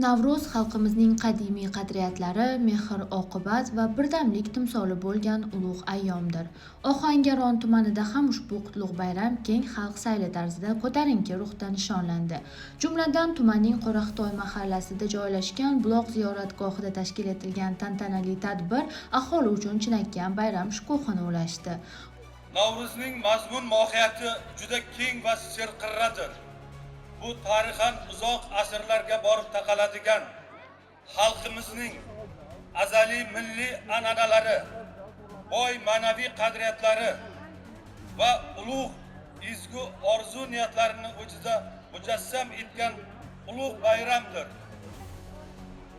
Navro'z xalqimizning qadimiy qadriyatlari, mehr-oqibat va birdamlik timsoli bo'lgan ulug' ayyomdir. Ohangaron tumanida ham ushbu qutlug' bayram keng xalq sayli tarzida ko'tarinki ruhda nishonlandi. Jumladan, tumanning Qo'raqtoy mahallasida joylashgan Buloq ziyoratgohida tashkil etilgan tantanali tadbir aholi uchun chinakam bayram shukuhini ulashdi. Navruzning mazmun mohiyati juda keng va serqirradir. Bu tarixan uzoq asrlarga borib taqaladigan xalqimizning azaliy milliy an'analari, boy ma'naviy qadriyatlari va ulug' ezgu orzu niyatlarini o'zida mujassam etgan ulug' bayramdir.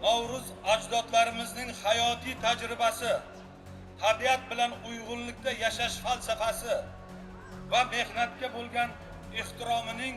Navruz ajdodlarimizning hayotiy tajribasi, tabiat bilan uyg'unlikda yashash falsafasi va mehnatga bo'lgan ehtiromining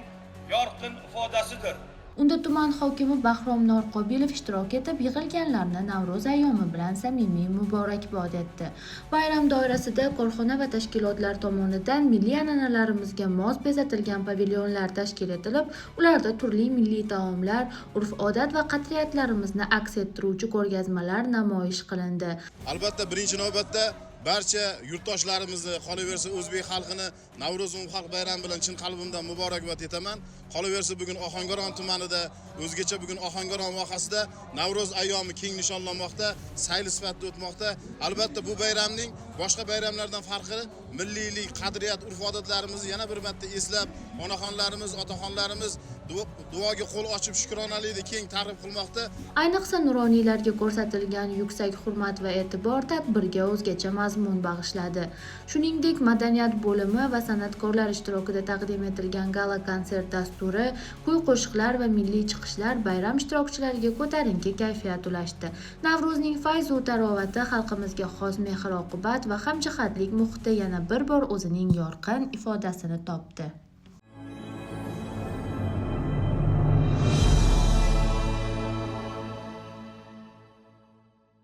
yorqin ifodasidir. Unda tuman hokimi Bahrom Norqobilov ishtirok etib, yig'ilganlarni Navro'z ayyomi bilan samimiy muborakbod etdi. Bayram doirasida korxona va tashkilotlar tomonidan milliy an'analarimizga mos bezatilgan pavilyonlar tashkil etilib, ularda turli milliy taomlar, urf-odat va qadriyatlarimizni aks ettiruvchi ko'rgazmalar namoyish qilindi. Albatta, birinchi navbatda barcha yurtdoshlarimizni, qolaversa o'zbek xalqini Navro'z xalq bayrami bilan chin qalbimdan muborakbod etaman. Qolaversa bugun Ohangaron tumanida, o'zgacha bugun Ohangaron vohasida Navro'z ayyomi keng nishonlanmoqda, sayli sifatida o'tmoqda. Albatta, bu bayramning boshqa bayramlardan farqi milliylik, qadriyat, urf-odatlarimizni yana bir marta eslab, onaxonlarimiz, otaxonlarimiz duoga qo'l ochib shukronalikni keng targ'ib qilmoqda. Ayniqsa nuroniylarga ko'rsatilgan yuksak hurmat va e'tibor tadbirga o'zgacha mazmun bag'ishladi. Shuningdek, madaniyat bo'limi va san'atkorlar ishtirokida taqdim etilgan gala-konsert dasturi, kuy-qo'shiqlar va milliy chiqishlar bayram ishtirokchilariga ko'tarinki kayfiyat ulashdi. Navruzning fayz va tarovati xalqimizga xos mehr-oqibat va hamjihatlik muhiti yana bir bor o'zining yorqin ifodasini topdi.